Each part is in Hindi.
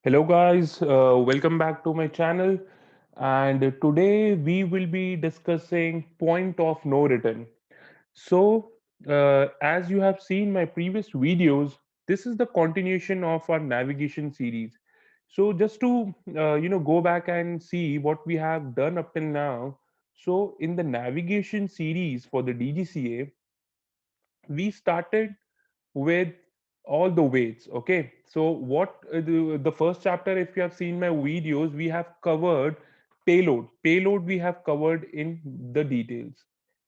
Hello, guys. Welcome back to my channel. And today we will be discussing point of no return. So, as you have seen my previous videos, this is the continuation of our navigation series. So, just to go back and see what we have done up till now. So, in the navigation series for the DGCA, we started with all the weights. Okay, so the first chapter, if you have seen my videos, we have covered payload we have covered in the details,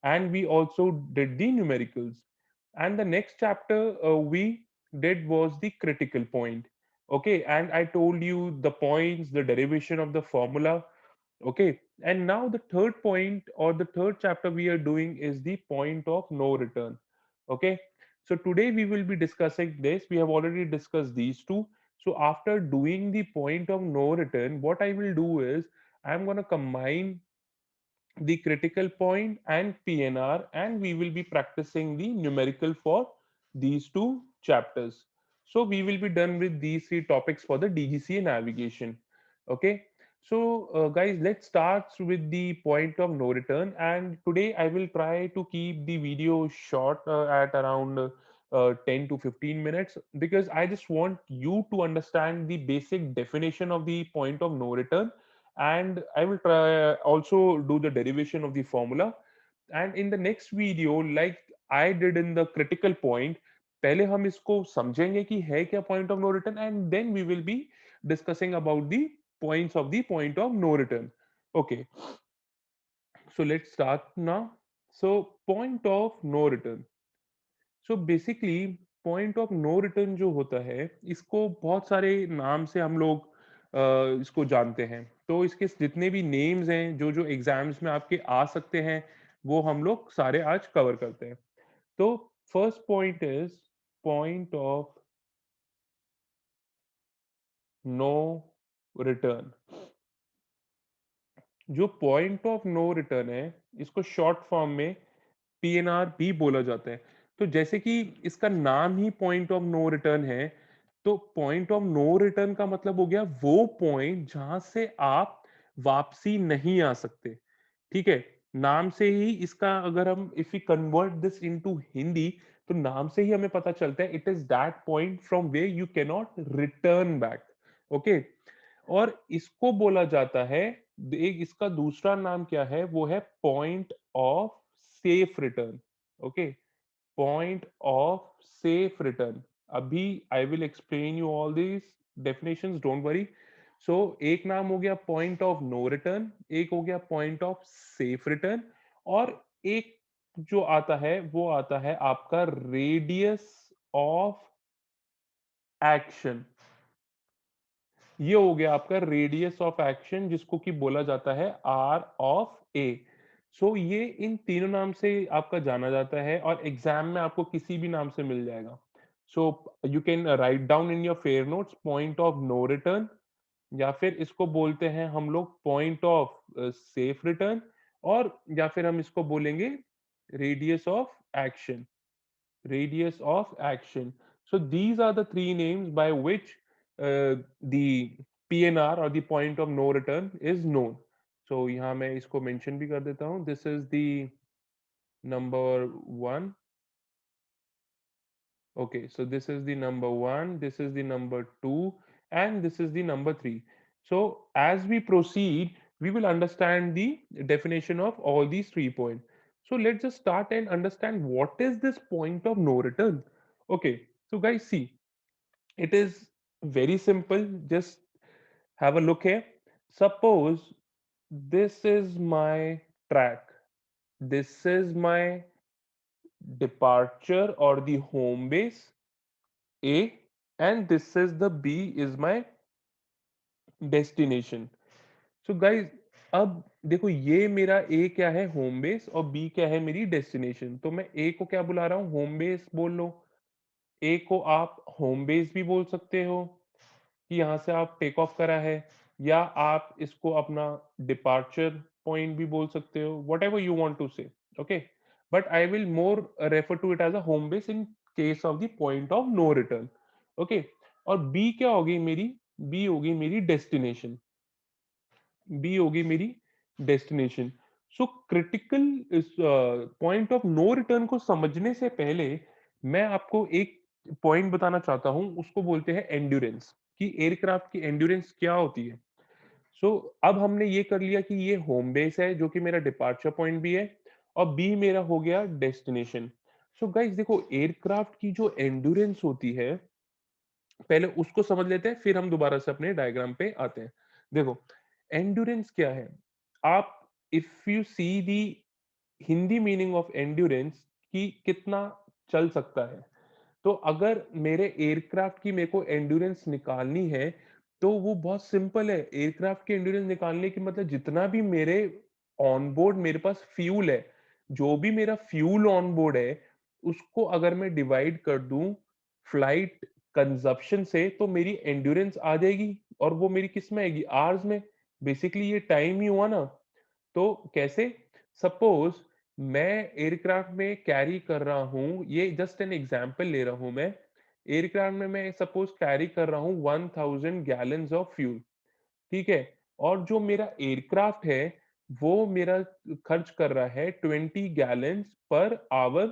and we also did the numericals. And the next chapter we did was the critical point. Okay, and I told you the points, the derivation of the formula. Okay, and now the third point or the third chapter we are doing is the point of no return. Okay, so today we will be discussing this. We have already discussed these two. So after doing the point of no return, what I will do is I'm going to combine the critical point and PNR, and we will be practicing the numerical for these two chapters. So we will be done with these three topics for the DGCA navigation. Okay. So guys, let's start with the point of no return. And today I will try to keep the video short at around 10 to 15 minutes, because I just want you to understand the basic definition of the point of no return, and I will try also do the derivation of the formula. And in the next video, like I did in the critical point, पहले हम इसको समझेंगे कि है क्या point of no return, and then we will be discussing about the points of the point of no return. Okay, so let's start now. So point of no return. So basically point of no return जो होता है, इसको बहुत सारे नाम से हम लोग इसको जानते हैं। तो इसके जितने भी नेम्स हैं जो जो एग्जाम्स में आपके आ सकते हैं, वो हम लोग सारे आज कवर करते हैं। तो first point is point of no return. जो पॉइंट ऑफ नो रिटर्न है, इसको शॉर्ट फॉर्म में पीएनआर भी बोला जाता है। तो जैसे कि इसका नाम ही पॉइंट ऑफ नो रिटर्न है, तो पॉइंट ऑफ नो रिटर्न का मतलब हो गया वो पॉइंट जहां से आप वापसी नहीं आ सकते। ठीक है, नाम से ही इसका, अगर हम if you convert this into Hindi, तो नाम से ही हमें पता चलता है it is that point from way you can not return back. Okay, और इसको बोला जाता है, एक इसका दूसरा नाम क्या है, वो है point of safe return. Okay, point of safe return. अभी I will explain you all these definitions, don't worry. So एक नाम हो गया पॉइंट ऑफ नो रिटर्न, एक हो गया पॉइंट ऑफ सेफ रिटर्न, और एक जो आता है वो आता है आपका रेडियस ऑफ एक्शन। ये हो गया आपका रेडियस ऑफ एक्शन, जिसको कि बोला जाता है आर ऑफ ए। सो ये इन तीनों नाम से आपका जाना जाता है, और एग्जाम में आपको किसी भी नाम से मिल जाएगा। So you can write down in your fair notes point of no return, या फिर इसको बोलते हैं हम लोग पॉइंट ऑफ सेफ रिटर्न, और या फिर हम इसको बोलेंगे radius of action. Radius of action. So these are the three names by which the PNR or the point of no return is known. So यहाँ मैं इसको mention भी कर देता हूँ. This is the number one. Okay, so this is the number one, this is the number two, and this is the number three. So as we proceed, we will understand the definition of all these 3 points. So let's just start and understand what is this point of no return. Okay, so guys, see, it is very simple. Just have a look here. Suppose this is my track, this is my departure or the home base A, and this is the B is my destination. So guys, अब देखो ये मेरा A क्या है, होम बेस, और B क्या है, मेरी डेस्टिनेशन। तो मैं A को क्या बुला रहा हूँ, होम बेस बोल लो। A को आप होम बेस भी बोल सकते हो कि यहाँ से आप टेक ऑफ करा है, या आप इसको अपना डिपार्चर पॉइंट भी बोल सकते हो, whatever you want to say. Okay, but I will more refer to it as a home base in case of the point of no return. Okay, और बी क्या होगी मेरी, बी होगी मेरी डेस्टिनेशन, बी होगी मेरी डेस्टिनेशन। सो क्रिटिकल इस पॉइंट ऑफ नो रिटर्न को समझने से पहले मैं आपको एक पॉइंट बताना चाहता हूं, उसको बोलते हैं एंड्योरेंस, कि एयरक्राफ्ट की एंड्योरेंस क्या होती है। सो अब हमने ये कर लिया कि ये होम बेस है जो कि मेरा डिपार्चर पॉइंट भी है, और बी मेरा हो गया डेस्टिनेशन। सो गाइस देखो, एयरक्राफ्ट की जो एंड्योरेंस होती है, पहले उसको समझ लेते हैं, फिर हम दोबारा से अपने डायग्राम पे आते हैं। देखो, एंड्योरेंस क्या है। आप, if you see the Hindi meaning of endurance, कि कितना चल सकता है, तो अगर मेरे एयरक्राफ्ट की मेरे को एंड्योरेंस निकालनी है, तो वो बहुत सिंपल है। एयरक्राफ्ट की एंड्योरेंस निकालने की मतलब, जितना भी मेरे ऑन बोर्ड मेरे पास फ्यूल है, जो भी मेरा फ्यूल ऑन बोर्ड है, उसको अगर मैं डिवाइड कर दूं फ्लाइट कंजप्शन से, तो मेरी एंड्योरेंस आ जाएगी, और वो मेरी किस में आएगी, आवर्स में। बेसिकली ये टाइम ही हुआ ना। तो कैसे, सपोज मैं एयरक्राफ्ट में कैरी कर रहा हूं, ये जस्ट एन एग्जांपल ले रहा हूं मैं। एयरक्राफ्ट में मैं सपोज कैरी कर रहा हूं 1000 गैलन्स ऑफ फ्यूल, ठीक है। और जो मेरा एयरक्राफ्ट है, वो मेरा खर्च कर रहा है 20 गैलन्स पर आवर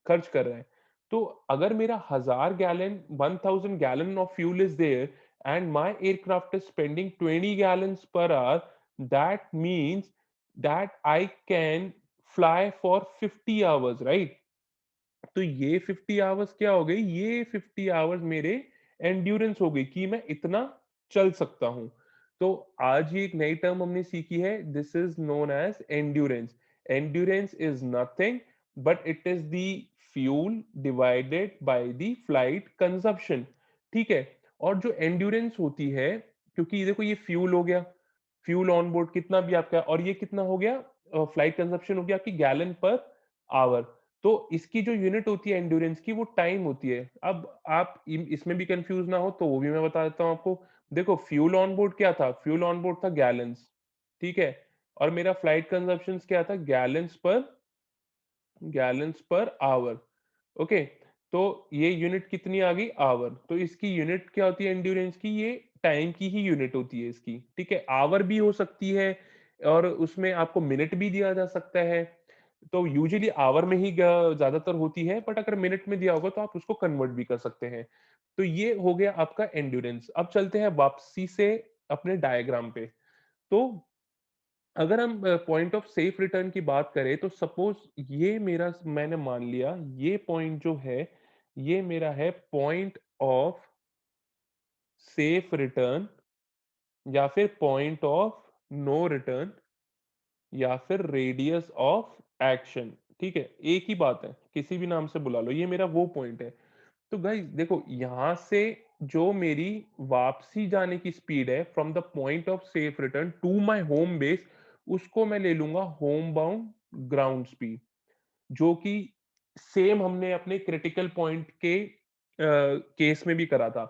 खर्च कर रहा है। तो अगर मेरा 1000 gallon, 1000 gallon of fuel is there, and my aircraft is spending 20 gallons per hour, that means that I can fly for 50 hours, right. तो ये 50 आवर्स क्या हो गई, ये 50 आवर्स मेरे एंड्योरेंस हो गई, कि मैं इतना चल सकता हूं। तो आज ये एक नई टर्म हमने सीखी है, this is known as endurance. Endurance is nothing but it is the fuel divided by the flight consumption, ठीक है। और जो एंड्योरेंस होती है, क्योंकि देखो ये फ्यूल हो गया, फ्यूल ऑन बोर्ड कितना भी आपका, और ये कितना हो गया फ्लाइट कंजप्शन हो गया आपकी गैलन पर आवर। तो इसकी जो यूनिट होती है एंड्योरेंस की, वो टाइम होती है। अब आप इसमें भी कंफ्यूज ना हो तो वो भी मैं बता देता हूं आपको। देखो, फ्यूल ऑन बोर्ड क्या था, फ्यूल ऑन बोर्ड था गैलन्स, ठीक है। और मेरा फ्लाइट कंजप्शन क्या था, गैलन्स पर आवर, ओके। तो ये यूनिट कितनी आ गई, आवर। तो इसकी यूनिट क्या होती है एंड्योरेंस की, ये टाइम की ही यूनिट होती है इसकी, ठीक है। आवर भी हो सकती है, और उसमें आपको मिनट भी दिया जा सकता है। तो यूजुअली आवर में ही ज्यादातर होती है, बट अगर मिनट में दिया होगा तो आप उसको कन्वर्ट भी कर सकते हैं। तो ये हो गया आपका एंड्योरेंस। अब चलते हैं वापसी से अपने डायग्राम पे। तो अगर हम पॉइंट ऑफ सेफ रिटर्न की बात करें, तो सपोज ये मेरा, मैंने मान लिया ये पॉइंट जो है, ये मेरा है पॉइंट ऑफ सेफ रिटर्न, या फिर पॉइंट ऑफ नो रिटर्न, या फिर रेडियस ऑफ एक्शन, ठीक है, एक ही बात है, किसी भी नाम से बुला लो, ये मेरा वो पॉइंट है। तो गाइस देखो, यहां से जो मेरी वापसी जाने की स्पीड है from the point of safe return to my home base, उसको मैं ले लूंगा होम बाउंड ग्राउंड स्पीड, जो कि सेम हमने अपने क्रिटिकल पॉइंट के केस में भी करा था।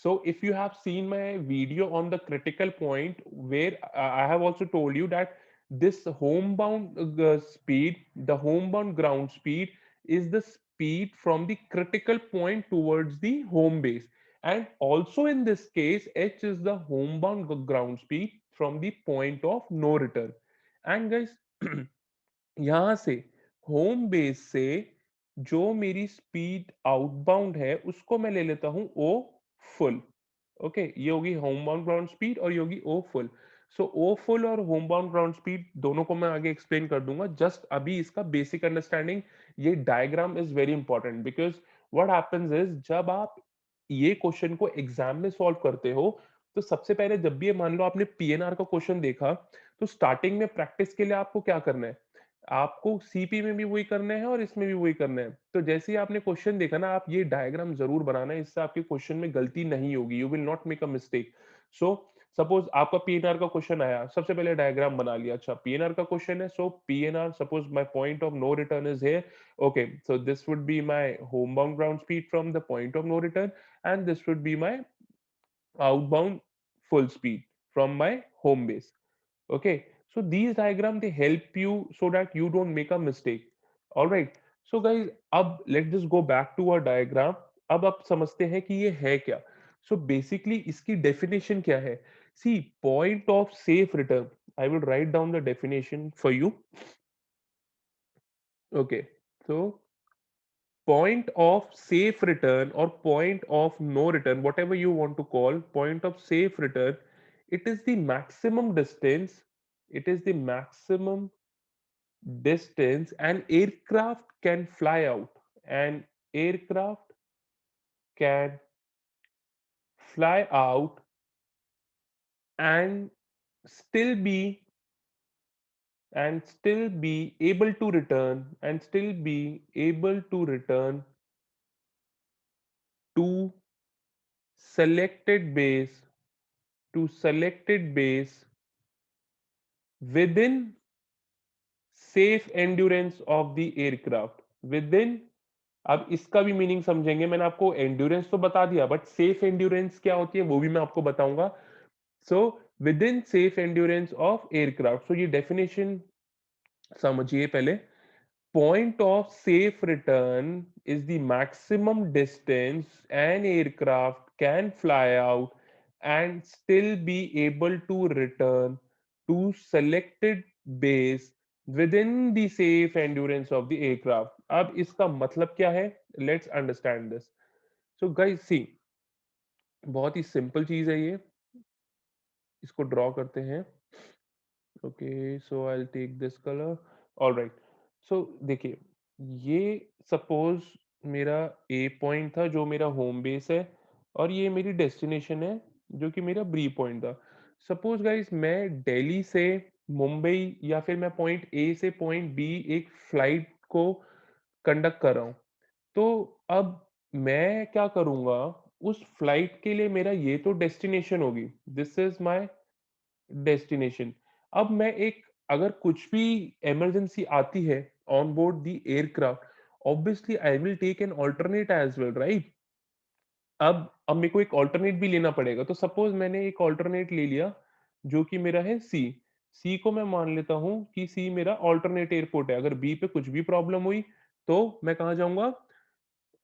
So if you have seen my video on the critical point, where I have also told you that this homebound speed, the homebound ground speed is the speed from the critical point towards the home base, and also in this case h is the homebound ground speed from the point of no return। and guys यहां से होम बेस से जो मेरी स्पीड आउटबाउंड है, उसको मैं ले लेता हूं ओ फुल, ओके। ये होगी होम बाउंड ग्राउंड स्पीड, और ये होगी ओ फुल। सो ओ फुल और होम बाउंड ग्राउंड स्पीड दोनों को मैं आगे एक्सप्लेन कर दूंगा, जस्ट अभी इसका बेसिक अंडरस्टैंडिंग। ये diagram is very important, because what happens is, जब आप ये क्वेश्चन को एग्जाम में सॉल्व करते हो, तो सबसे पहले जब भी ये मान लो आपने पीएनआर का क्वेश्चन देखा, तो स्टार्टिंग में प्रैक्टिस के लिए आपको क्या करना है, आपको सीपी में भी वही करना है और इसमें भी वही करना है। तो जैसे ही आपने क्वेश्चन देखा ना, आप ये डायग्राम जरूर बनाना है, इससे आपके क्वेश्चन में गलती नहीं होगी, you will not make a mistake. So suppose आपका पीएनआर का क्वेश्चन आया, सबसे पहले डायग्राम बना लिया, अच्छा पीएनआर का क्वेश्चन है, so PNR, suppose my point of no return is here, okay. So this would be my home bound ground speed from the point of no return, and this would be my outbound full speed from my home base, okay। So these diagram they help you so that you don't make a mistake, all right। So guys, अब let's just go back to our diagram। अब आप समझते हैं कि ये है क्या। सो बेसिकली इसकी डेफिनेशन क्या है? See point of safe return, I will write down the definition for you. Okay, so point of safe return or point of no return, whatever you want to call, point of safe return, it is the maximum distance, it is the maximum distance an aircraft can fly out. An aircraft can fly out and still be still be able to return and still be able to return to selected base to selected base within safe endurance of the aircraft. Within, अब इसका भी मीनिंग समझेंगे. मैंने आपको एंड्योरेंस तो बता दिया, बट सेफ एंड्योरेंस क्या होती है वो भी मैं आपको बताऊंगा. So within safe endurance of aircraft, so ये डेफिनेशन समझिए पहले. Point of safe return is the maximum distance an aircraft can fly out and still be able to return to selected base within the safe endurance of the aircraft. अब इसका मतलब क्या है? Let's understand this. So guys, see, बहुत ही सिंपल चीज है ये. इसको ड्रॉ करते हैं. Okay, so I will take this colour. Alright, so देखिए, ये सपोज मेरा ए पॉइंट था जो मेरा होम बेस है, और ये मेरी डेस्टिनेशन है जो कि मेरा बी पॉइंट था. सपोज गाइस मैं दिल्ली से मुंबई या फिर मैं पॉइंट ए से पॉइंट बी एक फ्लाइट को कंडक्ट कर रहा हूँ. तो अब मैं क्या करूँगा, उस फ्लाइट के लिए मेरा ये तो डेस्टिनेशन होगी, दिस इज माय डेस्टिनेशन. अब मैं एक, अगर कुछ भी इमरजेंसी आती है on board the aircraft, obviously I will take an alternate as well, right? अब मेरे को एक ऑल्टरनेट भी लेना पड़ेगा. तो सपोज मैंने एक ऑल्टरनेट ले लिया जो कि मेरा है सी. सी को मैं मान लेता हूं कि सी मेरा ऑल्टरनेट एयरपोर्ट है. अगर बी पे कुछ भी प्रॉब्लम हुई तो मैं कहाँ जाऊंगा?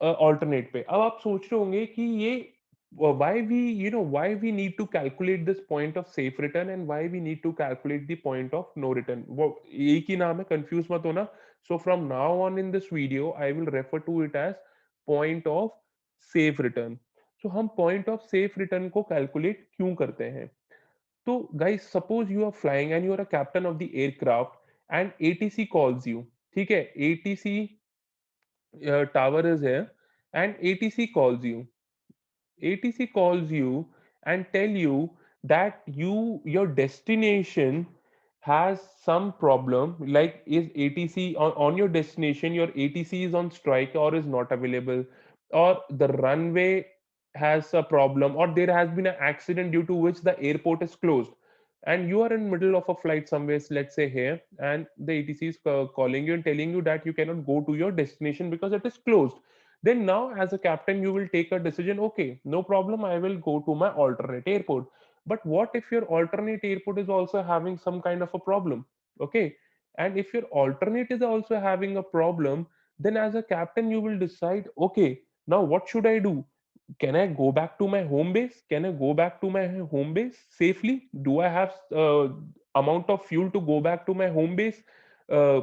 ऑल्टरनेट पे. अब आप सोच रहे होंगे कि ये why we need to calculate this point of safe return and why we need to calculate the point of no return. वो एक ही नाम है, कंफ्यूज मत होना. So from now on in this video I will refer to it as point of safe return. So हम point of safe return को calculate क्यों करते हैं? तो guys, suppose you are flying and you are a captain of the aircraft and ATC calls you. ठीक है, ATC tower is here and ATC calls you. ATC calls you and tell you that your destination has some problem, like is ATC on your destination, your ATC is on strike or is not available, or the runway has a problem, or there has been an accident due to which the airport is closed, and you are in middle of a flight somewhere, let's say here, and the ATC is calling you and telling you that you cannot go to your destination because it is closed. Then now as a captain you will take a decision, okay, no problem, I will go to my alternate airport. But what if your alternate airport is also having some kind of a problem? Okay, and if your alternate is also having a problem, then as a captain you will decide, okay, now what should I do? Can I go back to my home base? Can I go back to my home base safely? Do I have amount of fuel to go back to my home base uh,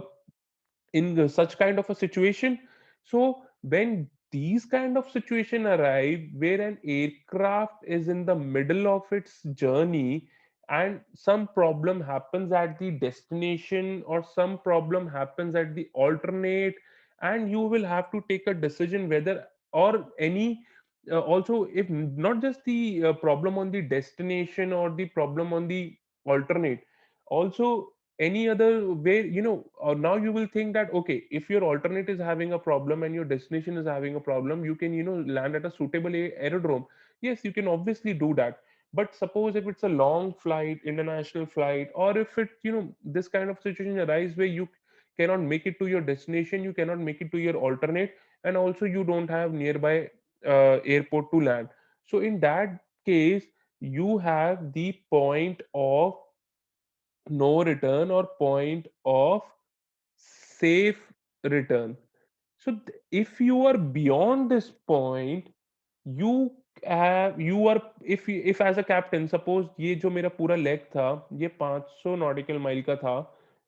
in such kind of a situation? So when these kind of situation arrive where an aircraft is in the middle of its journey and some problem happens at the destination or some problem happens at the alternate, and you will have to take a decision whether or any also, if not just the problem on the destination or the problem on the alternate, also any other way, now you will think that, okay, if your alternate is having a problem and your destination is having a problem, you can land at a suitable aerodrome. Yes, you can obviously do that. But suppose if it's a long flight, international flight, or if it this kind of situation arise where you cannot make it to your destination, you cannot make it to your alternate, and also you don't have nearby airport to land. So in that case, you have the point of no return or point of safe return. So if you are beyond this point, you you are, if as a captain suppose ये जो मेरा पूरा लेग था ये 500 नॉटिकल माइल का था,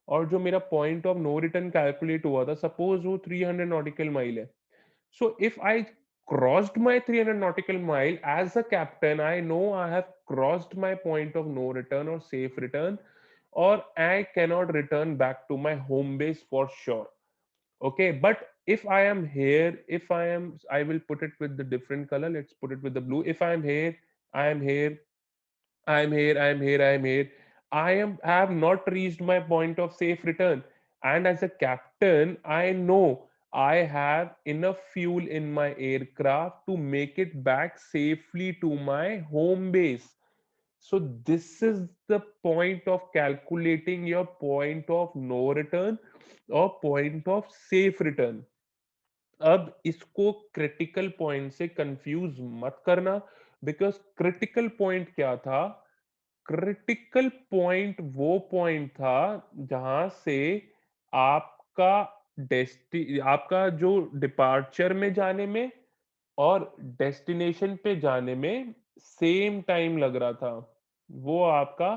और जो मेरा point of no return calculate हुआ था सपोज वो 300 नॉटिकल माइल है. So if I crossed my 300 nautical mile as a captain, I know I have crossed my point of no return or safe return, or I cannot return back to my home base for sure. Okay, but if I am here, if I am, I will put it with the different color. Let's put it with the blue. If I am here, I am here, I am here, I am here, I am here. I have not reached my point of safe return. And as a captain, I know I have enough fuel in my aircraft to make it back safely to my home base. So this is the point of calculating your point of no return or point of safe return. अब इसको क्रिटिकल पॉइंट से कंफ्यूज मत करना, बिकॉज क्रिटिकल पॉइंट क्या था? क्रिटिकल पॉइंट वो पॉइंट था जहां से आपका आपका जो डिपार्चर में जाने में और डेस्टिनेशन पे जाने में सेम टाइम लग रहा था. वो आपका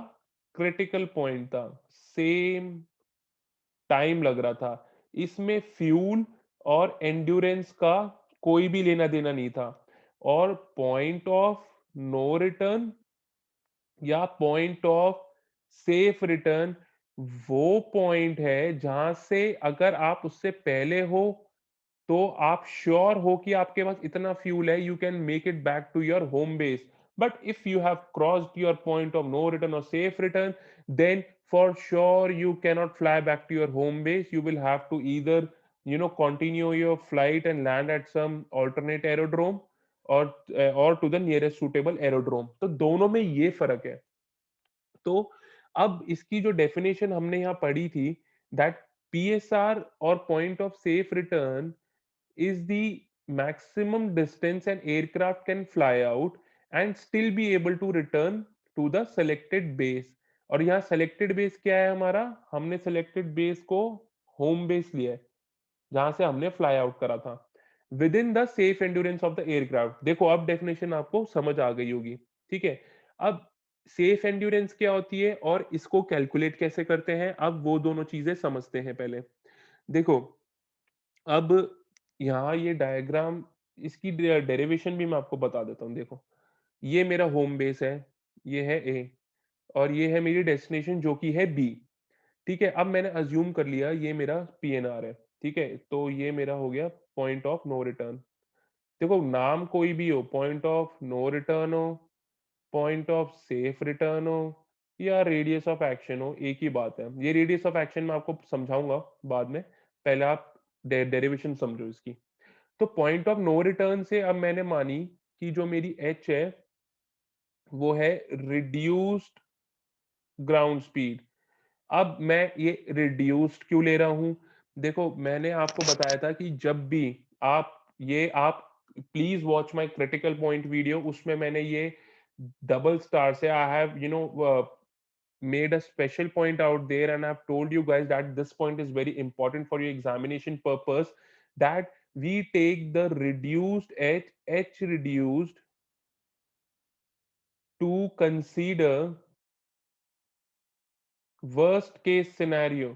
क्रिटिकल पॉइंट था. सेम टाइम लग रहा था. इसमें फ्यूल और एंड्योरेंस का कोई भी लेना देना नहीं था. और पॉइंट ऑफ नो रिटर्न या पॉइंट ऑफ सेफ रिटर्न वो पॉइंट है जहां से अगर आप उससे पहले हो तो आप श्योर हो कि आपके पास इतना फ्यूल है, you can make it back to your home base. But if you have crossed your point of no return और safe return, then for sure you cannot fly back to your home base. You will have to either, continue your flight and land at some alternate aerodrome, or to the nearest suitable aerodrome. तो दोनों में ये फर्क है. तो अब इसकी जो डेफिनेशन हमने यहाँ पढ़ी थी, दैट पीएसआर और point of safe return is the maximum distance an aircraft can fly out and still be able to return to the selected base. और यहाँ selected base क्या है हमारा? हमने selected base को home base लिया है जहां से हमने फ्लाई आउट करा था, with in the safe endurance of the aircraft. देखो अब डेफिनेशन आपको समझ आ गई होगी. ठीक है. अब सेफ एंड्योरेंस क्या होती है और इसको कैलकुलेट कैसे करते हैं, अब वो दोनों चीजें समझते हैं पहले. देखो अब यहाँ ये डायग्राम, इसकी डेरिवेशन भी मैं आपको बता देता हूँ. देखो ये मेरा होम बेस है, ये है ए, और ये है मेरी डेस्टिनेशन जो कि है बी. ठीक है. अब मैंने अज्यूम कर लिया ये मेरा पीएनआर है. ठीक है. तो ये मेरा हो गया पॉइंट ऑफ नो रिटर्न. देखो नाम कोई भी हो, पॉइंट ऑफ नो रिटर्न हो, पॉइंट ऑफ सेफ रिटर्न हो, या रेडियस ऑफ एक्शन हो, एक ही बात है. ये रेडियस ऑफ एक्शन मैं आपको समझाऊंगा बाद में. पहले आप डेरिवेशन समझो इसकी. तो पॉइंट ऑफ नो रिटर्न से अब मैंने मानी कि जो मेरी एच है वो है रिड्यूस्ड ग्राउंड स्पीड. अब मैं ये रिड्यूस्ड क्यों ले रहा हूं? देखो मैंने आपको बताया था कि जब भी आप please watch my critical point video, उसमें मैंने ये डबल स्टार से I have made a special point out there, and I've told you guys that this point is very important for your examination purpose, that we take the reduced h reduced to consider worst case scenario,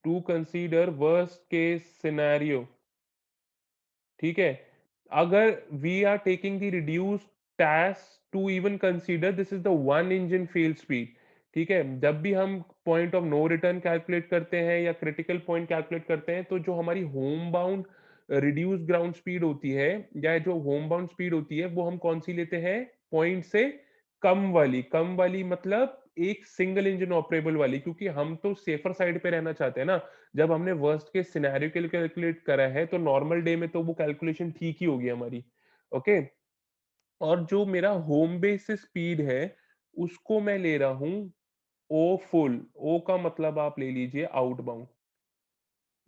to consider worst case scenario. ठीक है. अगर we are taking the reduce task to even consider this is the one engine fail speed. ठीक है. जब भी हम point of no return calculate करते हैं या क्रिटिकल पॉइंट कैलकुलेट करते हैं, तो जो हमारी home bound reduce ground speed होती है या जो होम बाउंड स्पीड होती है वो हम कौन सी लेते हैं? पॉइंट से कम वाली. कम वाली मतलब एक सिंगल इंजन ऑपरेबल वाली, क्योंकि हम तो सेफर साइड पे रहना चाहते हैं ना. जब हमने वर्स्ट के सिनेरियो के लिए कैलकुलेट करा है तो नॉर्मल डे में तो वो कैलकुलेशन ठीक ही होगी हमारी. ओके. और जो मेरा होम बेस से स्पीड है उसको मैं ले रहा हूं ओ फुल. ओ का मतलब आप ले लीजिए आउटबाउंड.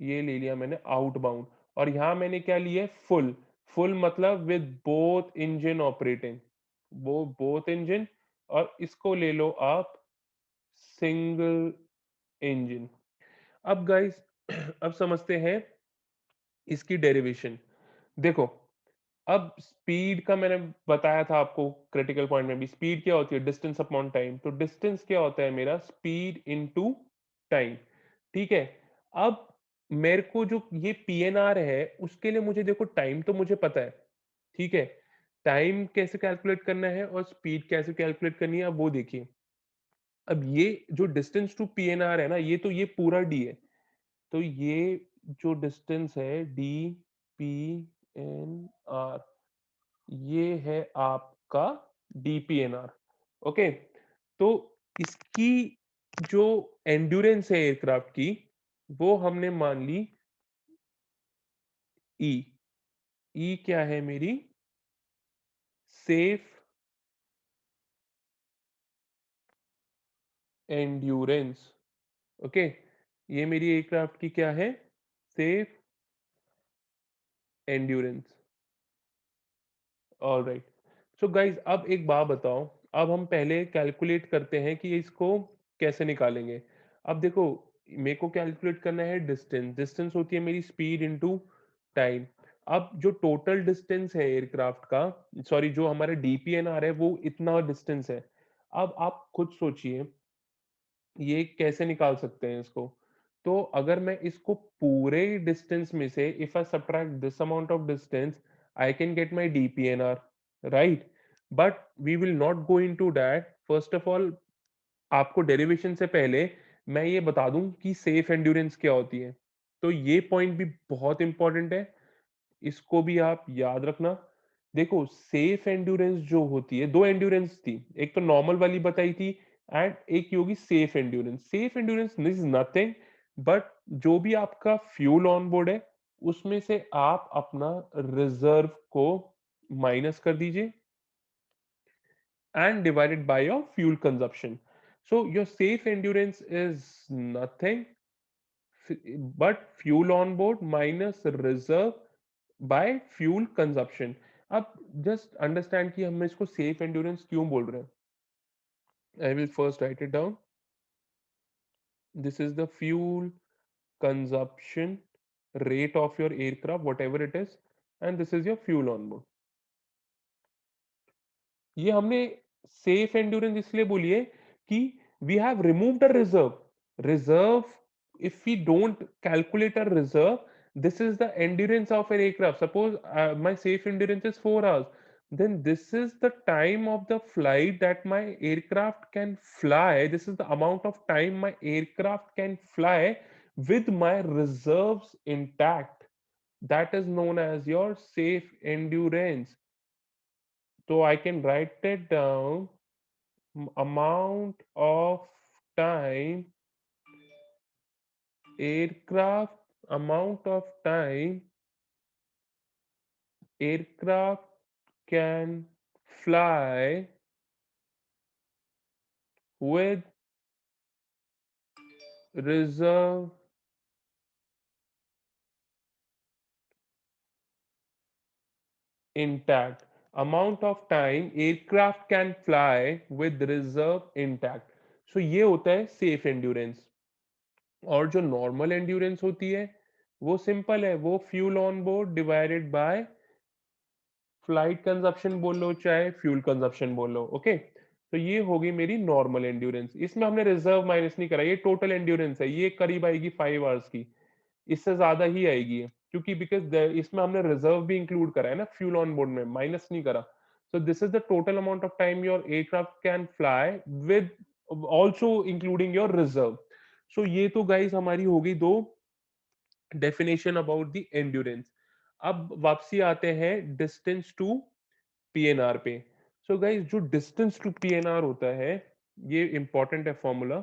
ये ले लिया मैंने आउटबाउंड. और यहां मैंने क्या लिया? फुल. फुल मतलब विद बोथ इंजन ऑपरेटिंग, वो बोथ इंजन. और इसको ले लो आप सिंगल इंजन. अब गाइस अब समझते हैं इसकी डेरिवेशन. देखो अब स्पीड का मैंने बताया था आपको क्रिटिकल पॉइंट में भी, स्पीड क्या होती है, डिस्टेंस अपॉन टाइम। तो डिस्टेंस क्या होता है मेरा, स्पीड इनटू टाइम। ठीक है। अब मेरे को जो ये पीएनआर है उसके लिए मुझे देखो टाइम तो मुझे पता है। ठीक है। टाइम कैसे कैलकुलेट करना है और स्पीड कैसे कैलकुलेट करनी है, अब वो देखिए। अब ये जो डिस्टेंस टू पीएनआर है ना, ये पूरा डी है। तो ये जो डिस्टेंस है डी पी एन आर, ये है आपका डीपीएनआर। ओके। तो इसकी जो एंड्योरेंस है एयरक्राफ्ट की, वो हमने मान ली ई। ई क्या है मेरी, सेफ एंड्योरेंस। ओके। ये मेरी एयरक्राफ्ट की क्या है, safe endurance. Alright. So guys अब एक बात बताओ, अब हम पहले कैलकुलेट करते हैं कि इसको कैसे निकालेंगे। अब देखो, मेरे को कैलकुलेट करना है डिस्टेंस। डिस्टेंस होती है मेरी स्पीड इनटू टाइम। अब जो टोटल डिस्टेंस है एयरक्राफ्ट का, सॉरी जो हमारा डीपीएनआर है, वो इतना डिस्टेंस है। अब आप खुद सोचिए ये कैसे निकाल सकते हैं इसको। तो अगर मैं इसको पूरे डिस्टेंस में से if I subtract this amount of distance, I can get my DPNR, right. But we will not go in to that. First of all, आपको डेरिवेशन से पहले मैं ये बता दूं कि सेफ एंड्योरेंस क्या होती है। तो ये पॉइंट भी बहुत इंपॉर्टेंट है, इसको भी आप याद रखना। देखो, सेफ एंड्योरेंस जो होती है, दो एंड्योरेंस थी, एक तो नॉर्मल वाली बताई थी एंड एक ये होगी safe endurance. Safe endurance is nothing but जो भी आपका फ्यूल ऑन बोर्ड है उसमें से आप अपना रिजर्व को माइनस कर दीजिए and divided by your fuel consumption. So your safe endurance is nothing but fuel on board minus reserve by fuel consumption. अब just understand कि हम इसको safe endurance क्यों बोल रहे हैं. I will first write it down. This is the fuel consumption rate of your aircraft, whatever it is, and this is your fuel on board. ये हमने सेफ एंड्योरेंस इसलिए बोली है कि we have removed a reserve. If we don't calculate a reserve, this is the endurance of an aircraft. Suppose my safe endurance is 4 hours, then this is the time of the flight that my aircraft can fly. This is the amount of time my aircraft can fly with my reserves intact. That is known as your safe endurance. So I can write it down. Amount of time aircraft, amount of time aircraft can fly with reserve intact. Amount of time aircraft can fly with reserve intact. So ये होता है safe endurance. और जो नॉर्मल एंड्योरेंस होती है वो सिंपल है, वो fuel on board divided by flight consumption बोल लो चाहे फ्यूल कंजप्शन बोल लो। ओके। तो ये होगी मेरी नॉर्मल एंड्योरेंस। इसमें हमने रिजर्व माइनस नहीं करा, ये टोटल एंड्योरेंस है, ये करीब आएगी 5 आवर्स की। इससे ज्यादा ही आएगी ये, क्योंकि बिकॉज इसमें हमने रिजर्व भी इंक्लूड करा है ना, फ्यूल ऑन बोर्ड में माइनस नहीं करा। So this is the total amount of time your aircraft can fly with also including your reserve. So ये तो गाइज हमारी होगी दो डेफिनेशन अबाउट द एंड्योरेंस। अब वापसी आते हैं डिस्टेंस टू पीएनआर पे। सो गाइज जो डिस्टेंस टू पीएनआर होता है, ये इंपॉर्टेंट है formula.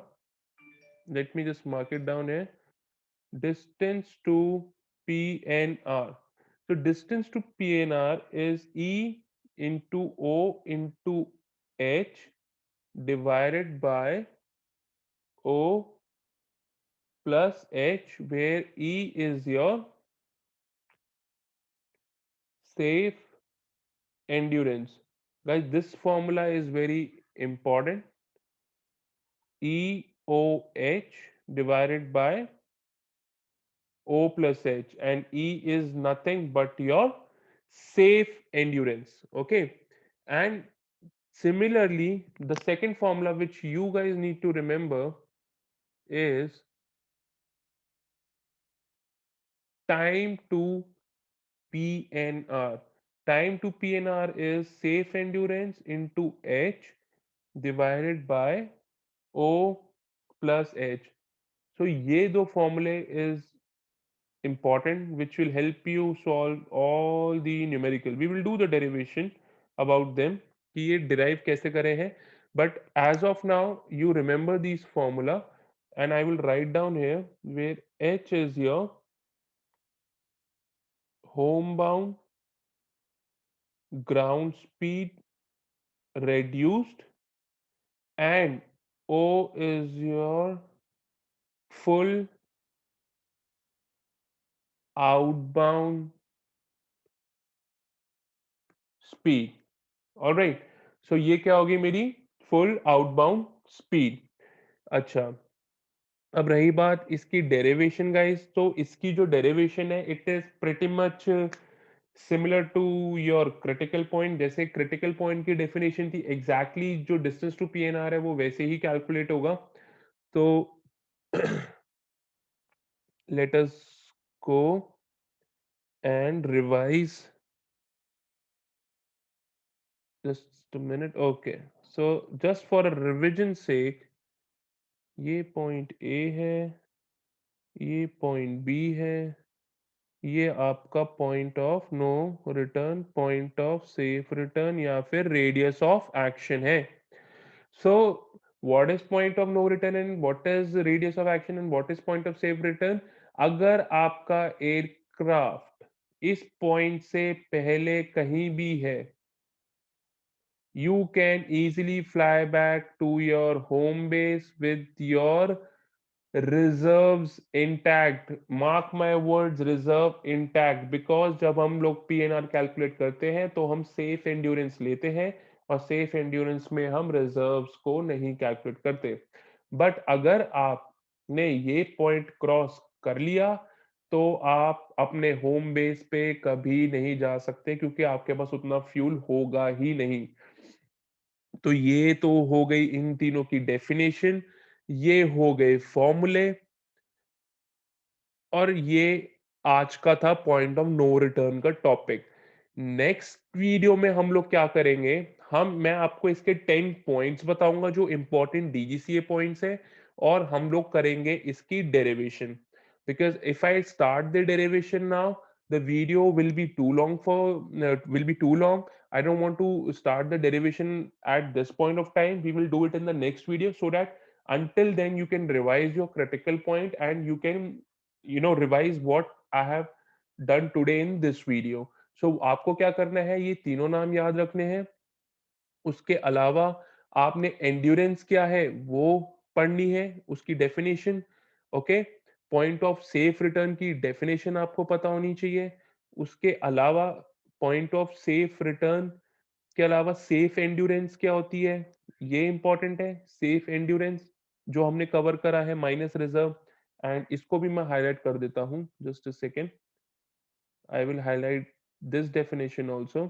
Let me just mark it down है। Distance to PNR, so distance to PNR is E into O into H divided by O plus H, where E is your safe endurance. Guys, this formula is very important. EOH divided by O plus H, and E is nothing but your safe endurance. Okay, and similarly, the second formula which you guys need to remember is time to PNR. Time to PNR is safe endurance into H divided by O plus H. So ये दो formulae is important which will help you solve all the numerical. We will do the derivation about them कि ये derive कैसे करे हैं. But as of now you remember these formula and I will write down here where H is your homebound ground speed reduced and O is your full outbound speed. All right. So ये क्या होगी मेरी full outbound speed. अच्छा, अब रही बात इसकी डेरिवेशन गाइस, तो इसकी जो डेरिवेशन है it is pretty much similar to your critical point. जैसे क्रिटिकल पॉइंट की डेफिनेशन थी एग्जैक्टली exactly जो डिस्टेंस टू पीएनआर है वो वैसे ही कैलकुलेट होगा. तो let us go and revise just a minute. Okay, so just for a revision sake, ये पॉइंट ए है, ये पॉइंट बी है, ये आपका point of no return, point of safe return या फिर रेडियस ऑफ एक्शन है. So what is point of no return and what is radius of action and what is point of safe return? अगर आपका एयरक्राफ्ट इस पॉइंट से पहले कहीं भी है, you can easily fly back to your home base with your reserves intact. Mark my words, reserve intact, because जब हम लोग PNR कैलकुलेट करते हैं तो हम सेफ एंड्योरेंस लेते हैं और सेफ एंड्योरेंस में हम रिजर्व्स को नहीं कैलकुलेट करते. बट अगर आपने ये पॉइंट क्रॉस कर लिया तो आप अपने होम बेस पे कभी नहीं जा सकते क्योंकि आपके पास उतना फ्यूल होगा ही नहीं. तो ये तो हो गई इन तीनों की डेफिनेशन, ये हो गए फॉर्मूले, और ये आज का था पॉइंट ऑफ नो रिटर्न का टॉपिक. नेक्स्ट वीडियो में हम लोग क्या करेंगे, मैं आपको इसके 10 पॉइंट्स बताऊंगा जो इंपॉर्टेंट डीजीसीए पॉइंट्स है, और हम लोग करेंगे इसकी derivation. Because if I start the derivation now the video will be too long for will be too long. I don't want to start the derivation at this point of time. We will do it in the next video so that until then you can revise your critical point and you can revise what I have done today in this video. So आपको क्या करना है, ये तीनों नाम याद रखने हैं. उसके अलावा आपने एंड्योरेंस क्या है वो पढ़नी है, उसकी definition. Okay, point of safe return की डेफिनेशन आपको पता होनी चाहिए. उसके अलावा पॉइंट ऑफ सेफ रिटर्न के अलावा सेफ एंड्योरेंस क्या होती है, ये इंपॉर्टेंट है. सेफ एंड्योरेंस जो हमने कवर करा है माइनस रिजर्व, एंड इसको भी मैं हाईलाइट कर देता हूं. Just a second, I will highlight this definition also.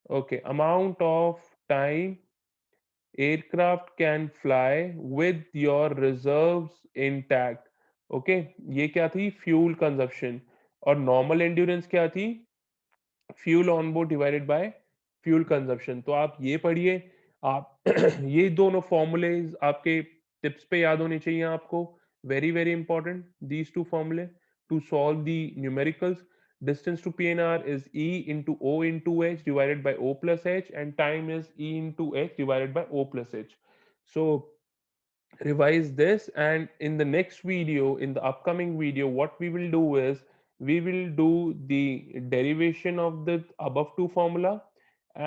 Okay, amount of time aircraft can fly with your reserves intact. Okay, ये क्या थी, फ्यूल कंजप्शन. और नॉर्मल एंड्योरेंस क्या थी, fuel on board divided by fuel consumption. तो आप ये पढ़िए, आप ये दोनों फॉर्मूलेज आपके टिप्स पे याद होने चाहिए आपको. Very very important these two फॉर्मूले to solve the numericals. Distance to PNR is E into O into H divided by O plus H, and time is E into H divided by O plus H. So revise this, and in the next video, in the upcoming video, what we will do is we will do the derivation of the above two formula,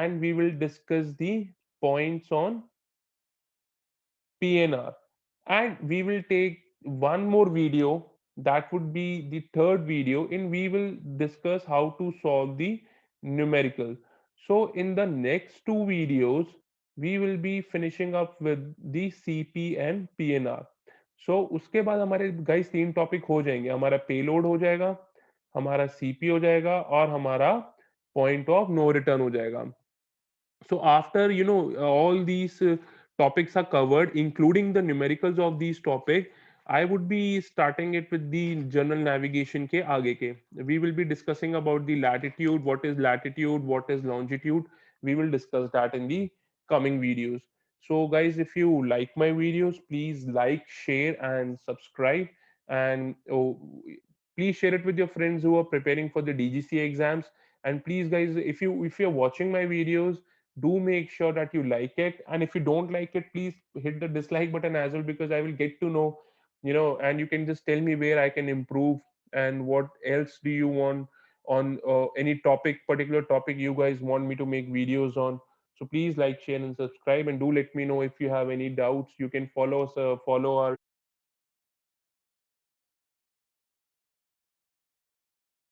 and we will discuss the points on PNR. And we will take one more video, that would be the third video, in we will discuss how to solve the numerical. So in the next two videos, we will be finishing up with the CP and PNR. So उसके बाद हमारे गाइस तीन टॉपिक हो जाएंगे, हमारा पेलोड हो जाएगा, हमारा सीपी हो जाएगा और हमारा पॉइंट ऑफ नो रिटर्न हो जाएगा. So after all these topics are covered, including the numericals of these topic, I would be starting it with the general navigation ke aage ke. We will be discussing about the latitude, what is latitude, what is longitude. We will discuss that in the coming videos. So guys, if you like my videos, please like, share and subscribe. And please share it with your friends who are preparing for the DGC exams. And please guys, if you're watching my videos, do make sure that you like it, and if you don't like it, please hit the dislike button as well, because I will get to know, and you can just tell me where I can improve, and what else do you want on any topic, particular topic you guys want me to make videos on. So please like, share and subscribe, and do let me know if you have any doubts. You can follow us, follow our